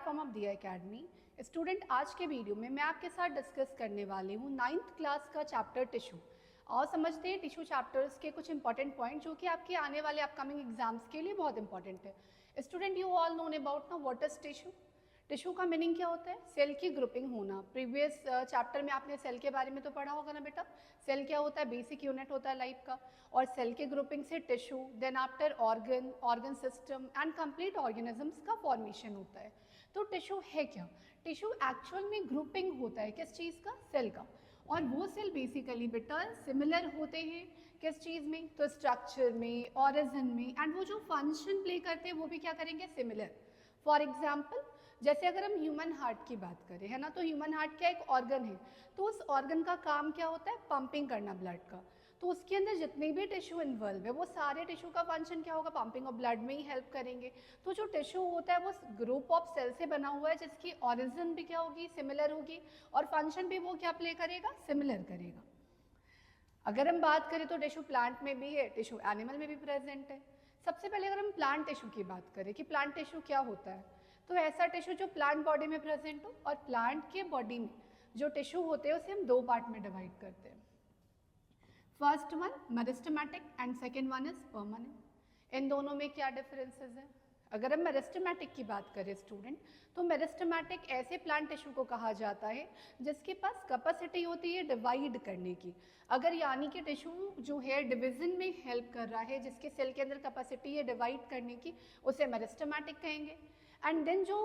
Platform of दिया academy. Student, आज के वीडियो में मैं आपके साथ डिस्कस करने वाली हूँ 9th क्लास का चैप्टर टिश्यू। और समझते हैं टिश्यू चैप्टर्स के कुछ इंपॉर्टेंट पॉइंट जो कि आपके आने वाले अपकमिंग एग्जाम्स के लिए बहुत इंपॉर्टेंट है। Student, you all known about ना व्हाट इज टिश्यू। टिश्यू का मीनिंग क्या होता है? सेल की ग्रुपिंग होना। प्रीवियस चैप्टर में आपने सेल के बारे में तो पढ़ा होगा ना बेटा। सेल क्या होता है? बेसिक यूनिट होता है लाइफ का। और सेल के ग्रुपिंग से tissue, then after organ, organ system and complete organisms का फॉर्मेशन होता है। तो टिश्यू है क्या? टिश्यू एक्चुअल में ग्रुपिंग होता है किस चीज़ का? सेल का। और वो सेल बेसिकली बेटा सिमिलर होते हैं किस चीज़ में? तो स्ट्रक्चर में, ऑरिजिन में, एंड वो जो फंक्शन प्ले करते हैं वो भी क्या करेंगे? सिमिलर। फॉर एग्जाम्पल, जैसे अगर हम ह्यूमन हार्ट की बात करें, है ना, तो ह्यूमन हार्ट क्या एक ऑर्गन है। तो उस ऑर्गन का काम क्या होता है? पंपिंग करना ब्लड का। तो उसके अंदर जितने भी टिश्यू इन्वॉल्व है वो सारे टिश्यू का फंक्शन क्या होगा? पंपिंग ऑफ ब्लड में ही हेल्प करेंगे। तो जो टिश्यू होता है वो ग्रुप ऑफ सेल से बना हुआ है जिसकी ऑरिजिन भी क्या होगी? सिमिलर होगी। और फंक्शन भी वो क्या प्ले करेगा? सिमिलर करेगा। अगर हम बात करें तो टिश्यू प्लांट में भी है, टिश्यू एनिमल में भी प्रेजेंट है। सबसे पहले अगर हम प्लांट टिश्यू की बात करें कि प्लांट टिश्यू क्या होता है, तो ऐसा टिश्यू जो प्लांट बॉडी में प्रेजेंट हो। और प्लांट के बॉडी में जो टिश्यू होते हैं उसे हम दो पार्ट में डिवाइड करते हैं। First one meristematic and second one is permanent. इन दोनों में क्या डिफरेंसेस है? अगर हम मेरिस्टेमेटिक की बात करें स्टूडेंट, तो मेरिस्टेमेटिक ऐसे प्लांट टिश्यू को कहा जाता है जिसके पास कैपेसिटी होती है डिवाइड करने की। अगर यानी कि टिश्यू जो है डिवीजन में हेल्प कर रहा है, जिसके सेल के अंदर कैपेसिटी है डिवाइड करने की, उसे मेरिस्टेमेटिक कहेंगे। एंड देन जो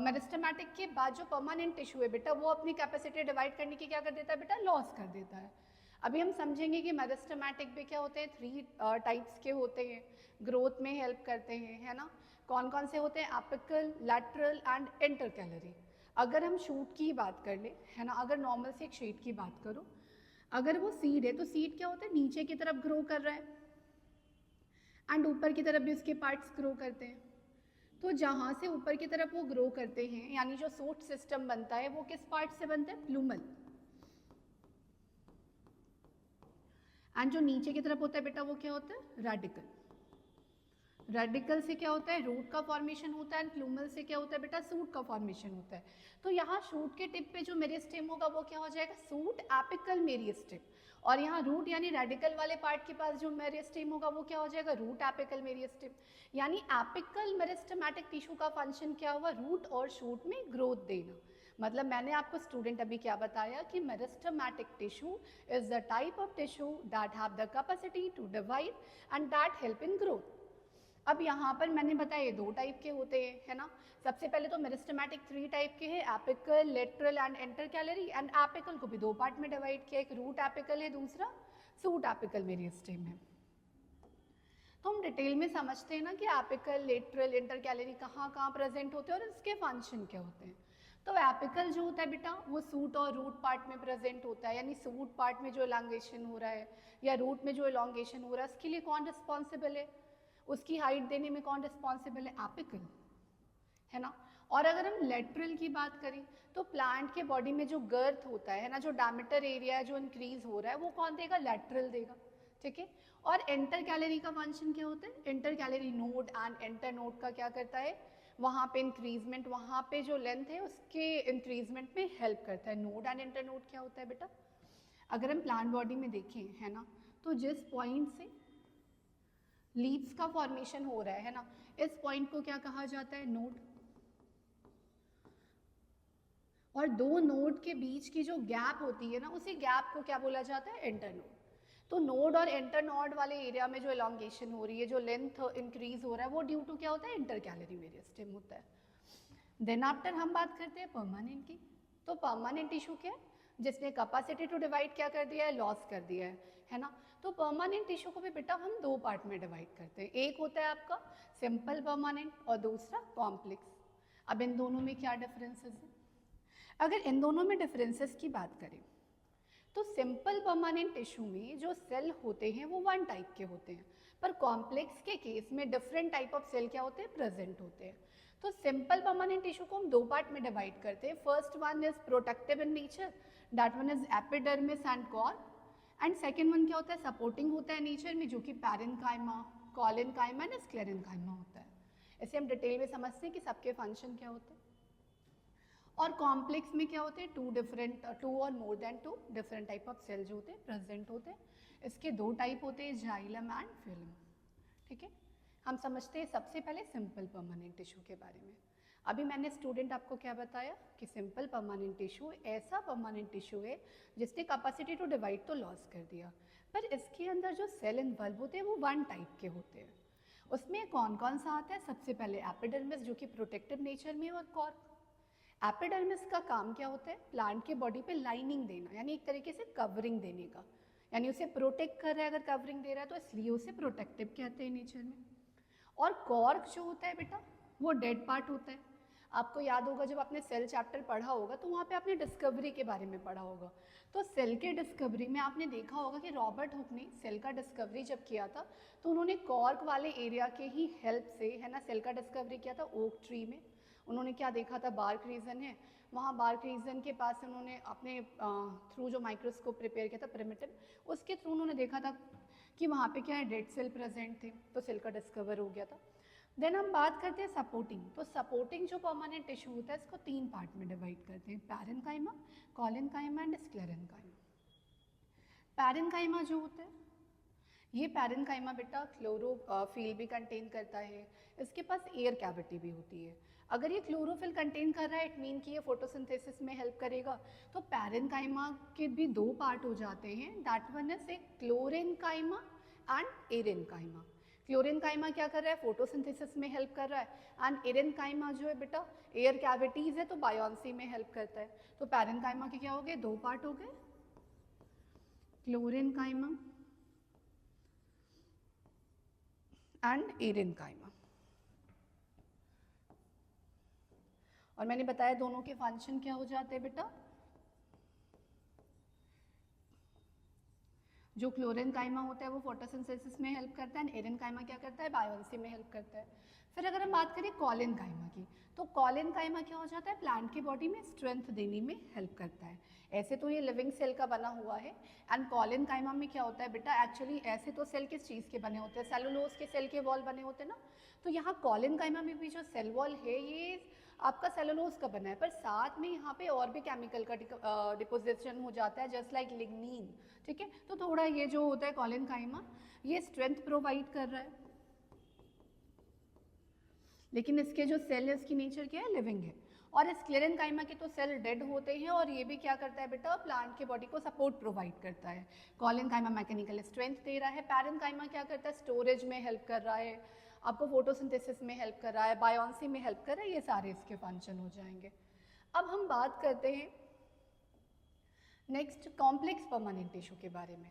मेरिस्टेमेटिक के बाद जो परमानेंट टिश्यू है बेटा, वो अपनी कैपेसिटी डिवाइड करने की क्या कर देता है बेटा? लॉस कर देता है। अभी हम समझेंगे कि मेरिस्टेमेटिक भी क्या होते हैं? 3 टाइप्स के होते हैं, ग्रोथ में हेल्प करते हैं, है ना। कौन कौन से होते हैं? Apical, lateral and intercalary. अगर हम शूट की बात कर ले, है ना, अगर नॉर्मल से एक शीट की बात करो, अगर वो सीड है तो सीड क्या होता है? नीचे की तरफ ग्रो कर रहा है एंड ऊपर की तरफ भी उसके पार्ट्स ग्रो करते हैं। तो जहाँ से ऊपर की तरफ वो ग्रो करते हैं, यानी जो शूट सिस्टम बनता है वो किस पार्ट से बनता है? प्लूमल। एंड जो नीचे की तरफ होता है बेटा वो क्या होता है? रेडिकल। रेडिकल से क्या होता है? रूट का फॉर्मेशन होता है। एंड प्लूमल से क्या होता है बेटा? सूट का फॉर्मेशन होता है। तो यहाँ शूट के टिप पे जो मेरिस्टेम होगा वो क्या हो जाएगा? Suit apical meristem. और यहाँ रूट यानी रेडिकल वाले पार्ट के पास जो मेरिस्टेम होगा वो क्या हो जाएगा? Root apical meristem. यानी एपिकल मेरिस्टेमेटिक टिश्यू का फंक्शन क्या हुआ? रूट और शूट में ग्रोथ देना। मतलब मैंने आपको स्टूडेंट अभी क्या बताया कि meristematic tissue is the type of tissue that have the capacity to divide and that help in growth. अब यहाँ पर मैंने बताया दो टाइप के होते हैं, है ना। सबसे पहले तो मेरिस्टेमेटिक 3 टाइप के हैं, apical, lateral and intercalary. And apical को भी दो पार्ट में डिवाइड किया, एक रूट एपिकल है, दूसरा सूट एपिकल मेरिस्टेम है। तो हम डिटेल में समझते हैं ना कि एपिकल, लेटरल, इंटरकैलरी कहाँ कहाँ प्रेजेंट होते हैं और इसके फंक्शन क्या होते हैं। तो एपिकल जो होता है बेटा वो सूट और रूट पार्ट में प्रेजेंट होता है, यानी सूट पार्ट में जो एलोंगेशन हो रहा है या रूट में जो एलोंगेशन हो रहा है उसके लिए कौन रिस्पॉन्सिबल है? उसकी हाइट देने में कौन रिस्पॉन्सिबल है? एपिकल, है ना। और अगर हम लेटरल की बात करें तो प्लांट के बॉडी में जो गर्थ होता है ना, जो डायमीटर एरिया है जो इंक्रीज हो रहा है वो कौन देगा? लेटरल देगा, ठीक है। और इंटर कैलोरी का फंक्शन क्या होता है? Inter calorie node and inter node का क्या करता है? वहाँ पे इंक्रीजमेंट, वहाँ पे जो लेंथ है उसके इंक्रीजमेंट में हेल्प करता है। नोड एंड इंटर नोड क्या होता है बेटा? अगर हम प्लांट बॉडी में देखें, है ना, तो जिस पॉइंट से लीव्स का फॉर्मेशन हो रहा है ना, इस पॉइंट को क्या कहा जाता है? नोड। और दो नोड के बीच की जो गैप होती है ना, उसी गैप को क्या बोला जाता है? इंटरनोड। तो नोड और इंटरनोड वाले एरिया में जो एलोंगेशन हो रही है, जो लेंथ इंक्रीज हो रहा है, वो ड्यू टू क्या होता है? इंटर कैलोरी मेरिस्टेम होता है। देन आफ्टर हम बात करते हैं परमानेंट की। तो परमानेंट टिश्यू क्या है? जिसने कैपेसिटी टू डिवाइड क्या कर दिया है? लॉस कर दिया है ना। तो परमानेंट टिश्यू को भी बेटा हम दो पार्ट में डिवाइड करते हैं, एक होता है आपका सिंपल परमानेंट और दूसरा कॉम्प्लेक्स। अब इन दोनों में क्या डिफरेंसेस है? अगर इन दोनों में डिफरेंसेस की बात करें तो सिंपल परमानेंट टिश्यू में जो सेल होते हैं वो वन टाइप के होते हैं, पर कॉम्प्लेक्स के केस में डिफरेंट टाइप ऑफ सेल क्या होते हैं? प्रेजेंट होते हैं। तो सिंपल परमानेंट टिश्यू को हम दो पार्ट में डिवाइड करते हैं। First one is protective in nature, that one is epidermis and core. And second one क्या होता है? सपोर्टिंग होता है नेचर में, जो कि पैरेन्काइमा, कॉलेनकाइमा एंड स्क्लेरेन्काइमा होता है। इसे हम डिटेल में समझते हैं कि सबके फंक्शन क्या होते हैं। और कॉम्प्लेक्स में क्या होते हैं, टू और more than two different type of cell जो होते हैं प्रेजेंट होते हैं। इसके दो टाइप होते हैं, जाइलम एंड फिलम। ठीक है, हम समझते हैं सबसे पहले सिंपल परमानेंट टिश्यू के बारे में। अभी मैंने स्टूडेंट आपको क्या बताया कि सिंपल परमानेंट टिश्यू ऐसा परमानेंट टिश्यू है जिसने कैपेसिटी टू डिवाइड तो लॉस कर दिया, पर इसके अंदर जो सेल इन्वॉल्व होते हैं वो वन टाइप के होते हैं। उसमें कौन कौन सा आता है? सबसे पहले एपिडर्मिस जो कि प्रोटेक्टिव नेचर में, और कॉर्क। एपिडर्मिस का काम क्या होता है? प्लांट के बॉडी पे लाइनिंग देना, यानी एक तरीके से कवरिंग देने का, यानी उसे प्रोटेक्ट कर रहा है। अगर कवरिंग दे रहा है तो इसलिए उसे प्रोटेक्टिव कहते हैं नेचर में। और कॉर्क जो होता है बेटा वो डेड पार्ट होता है। आपको याद होगा जब आपने सेल चैप्टर पढ़ा होगा तो वहाँ पे आपने डिस्कवरी के बारे में पढ़ा होगा। तो सेल के डिस्कवरी में आपने देखा होगा कि रॉबर्ट हुक ने सेल का डिस्कवरी जब किया था तो उन्होंने कॉर्क वाले एरिया के ही हेल्प से, है ना, सेल का डिस्कवरी किया था। ओक ट्री में उन्होंने क्या देखा था? बार्क रीजन है, वहाँ बार्क रीजन के पास उन्होंने अपने थ्रू जो माइक्रोस्कोप प्रिपेयर किया था प्रिमिटिव, उसके थ्रू उन्होंने देखा था कि वहाँ पे क्या है, डेड सेल प्रेजेंट थे, तो सेल का डिस्कवर हो गया था। देन हम बात करते हैं सपोर्टिंग। तो सपोर्टिंग जो परमानेंट टिश्यू होता है इसको तीन पार्ट में डिवाइड करते हैं, पैरेन्काइमा, कॉलेन्काइमा एंड स्क्लेरेन्काइमा। पैरेन्काइमा जो होता है ये पैरेन्काइमा बेटा क्लोरोफिल भी कंटेन करता है, इसके पास एयर कैविटी भी होती है। अगर ये क्लोरोफिल कंटेन कर रहा है इट मीन कि ये फोटोसिंथेसिस में हेल्प करेगा। तो पैरेन्काइमा के भी दो पार्ट हो जाते हैं, that one is a क्लोरेन्काइमा and एरेन्काइमा। क्लोरेन्काइमा क्या कर रहा है? फोटोसिंथेसिस में हेल्प कर रहा है। एंड एरेन्काइमा जो है बेटा एयर कैविटीज है तो बायोन्सी में हेल्प करता है। तो पैरेन्काइमा के क्या हो गए? दो पार्ट हो गए, क्लोरेन्काइमा एंड एरेन्काइमा। और मैंने बताया दोनों के फंक्शन क्या हो जाते हैं बेटा। जो क्लोरेन्काइमा होता है वो फोटोसिंथेसिस में हेल्प करता है, एरेन्काइमा क्या करता है? बायोन्सी में हेल्प करता है। फिर अगर हम बात करें कॉलेन्काइमा की, तो कॉलेन्काइमा क्या हो जाता है? प्लांट के बॉडी में स्ट्रेंथ देने में हेल्प करता है। ऐसे तो ये लिविंग सेल का बना हुआ है, एंड कॉलेन्काइमा में क्या होता है बेटा? एक्चुअली ऐसे तो सेल किस चीज़ के बने होते हैं? सेलुलोज के सेल के वॉल बने होते हैं ना। तो यहाँ कॉलेन्काइमा में भी जो सेल वॉल है ये आपका सेलुलोज का बना है, पर साथ में यहाँ पे और भी केमिकल का डिपोजिशन हो जाता है, जस्ट लाइक लिग्नीन। ठीक है, तो थोड़ा ये जो होता है कॉलेन्काइमा ये स्ट्रेंथ प्रोवाइड कर रहा है, लेकिन इसके जो सेल है उसकी नेचर क्या है? लिविंग है। और स्क्लेरेन्काइमा के तो सेल डेड होते हैं, और ये भी क्या करता है बेटा? प्लांट के बॉडी को सपोर्ट प्रोवाइड करता है। कॉलेन्काइमा मैकेनिकल स्ट्रेंथ दे रहा है, पैरेन्काइमा क्या करता है? स्टोरेज में हेल्प कर रहा है, आपको फोटोसिंथेसिस में हेल्प कर रहा है, बायोन्सी में हेल्प कर रहा है, ये सारे इसके फंक्शन हो जाएंगे। अब हम बात करते हैं नेक्स्ट कॉम्प्लेक्स परमानेंट टिश्यू के बारे में।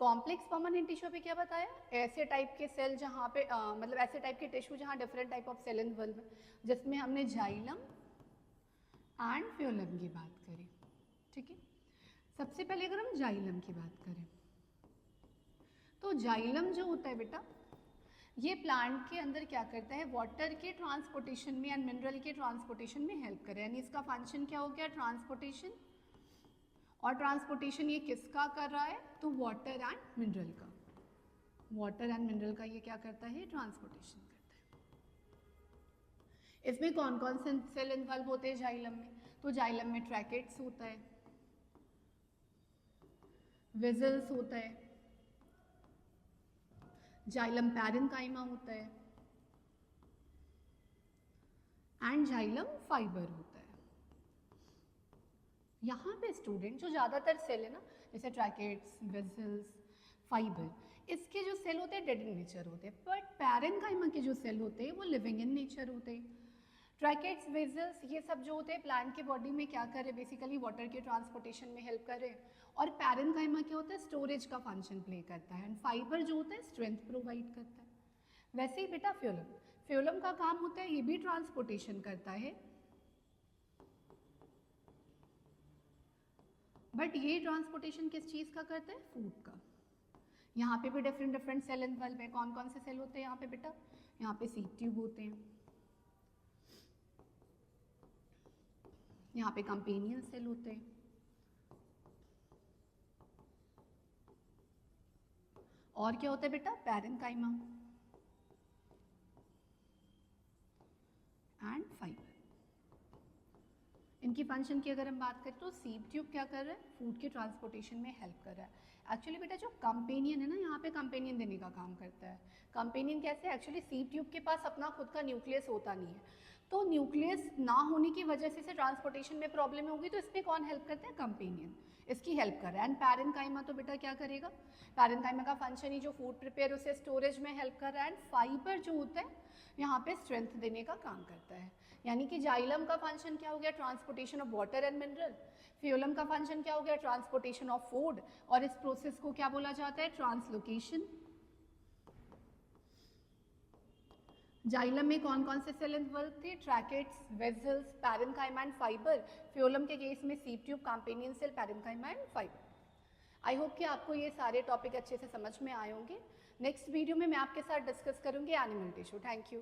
कॉम्प्लेक्स परमानेंट टिश्यू पे क्या बताया? ऐसे टाइप के सेल जहाँ पे मतलब ऐसे टाइप के टिश्यू जहाँ different type of cell involve है, जिसमें हमने जाइलम एंड फ्लोएम की बात करी। ठीक है, सबसे पहले अगर हम जाइलम की बात करें तो जाइलम जो होता है बेटा ये प्लांट के अंदर क्या करता है? वाटर के ट्रांसपोर्टेशन में एंड मिनरल के ट्रांसपोर्टेशन में हेल्प करे, यानी इसका फंक्शन क्या हो गया? ट्रांसपोर्टेशन। और ट्रांसपोर्टेशन ये किसका कर रहा है? तो वाटर एंड मिनरल का। वाटर एंड मिनरल का ये क्या करता है? ट्रांसपोर्टेशन करता है। इसमें कौन कौन से सेल इन्वॉल्व होते हैं जाइलम में? तो जाइलम में ट्रैकेट्स होता है, वेजल्स होता है, जाइलम पैरेन्काइमा होता है एंड जाइलम फाइबर होता है। यहाँ पे स्टूडेंट जो ज़्यादातर सेल है ना, जैसे ट्रैकेट्स, वेजल्स, फाइबर, इसके जो सेल होते हैं डेड इन नेचर होते हैं, बट पैरेन्काइमा के जो सेल होते हैं वो लिविंग इन नेचर होते हैं। ट्रैकेट्स, वेजल्स ये सब जो होते हैं प्लांट के बॉडी में क्या कर रहे हैं? बेसिकली वाटर के ट्रांसपोर्टेशन में हेल्प कर रहे हैं। और पैरेन्काइमा क्या होता है? स्टोरेज का फंक्शन प्ले करता है। एंड फाइबर जो होता है स्ट्रेंथ प्रोवाइड करता है। वैसे ही बेटा फ्लोएम, फ्लोएम का काम होता है ये भी ट्रांसपोर्टेशन करता है, बट ये ट्रांसपोर्टेशन किस चीज़ का करता है? फूड का। यहाँ पे भी डिफरेंट डिफरेंट सेल इन्वॉल्व है। कौन कौन से सेल होते हैं यहाँ पे बेटा? यहाँ पे सीड ट्यूब होते हैं, यहाँ पे कंपेनियन सेल होते हैं, और क्या होता है बेटा? Parenchyma and fibre. इनकी फंक्शन की अगर हम बात करें तो सीड ट्यूब क्या कर रहा है, फूड के ट्रांसपोर्टेशन में हेल्प कर रहा है। एक्चुअली बेटा जो कंपेनियन है ना, यहाँ पे कंपेनियन देने का काम करता है। कंपेनियन कैसे, एक्चुअली सीड ट्यूब के पास अपना खुद का न्यूक्लियस होता नहीं है, तो न्यूक्लियस ना होने की वजह से ट्रांसपोर्टेशन में प्रॉब्लम होगी, तो इसमें कौन हेल्प करता है, कंपेनियन इसकी हेल्प कर रहा है। एंड पैरेन्काइमा तो बेटा क्या करेगा, पैरेन्काइमा का फंक्शन ही जो फूड प्रिपेयर उसे स्टोरेज में हेल्प कर रहा है। एंड फाइबर जो होता है यहाँ पे स्ट्रेंथ देने का काम करता है। यानी कि जाइलम का फंक्शन क्या हो गया, transportation of water and mineral. Phloem का फंक्शन क्या हो गया, ट्रांसपोर्टेशन ऑफ फूड, और इस प्रोसेस को क्या बोला जाता है, ट्रांसलोकेशन। जाइलम में कौन कौन से सेल इन्वॉल्व थे, tracheids, vessels, parenchyma and fibre. Phloem के केस में sieve tube, companion cell, parenchyma and fibre. I hope कि आपको ये सारे टॉपिक अच्छे से समझ में आए होंगे। नेक्स्ट वीडियो में मैं आपके साथ डिस्कस करूंगी एनिमल टिश्यू। Thank you.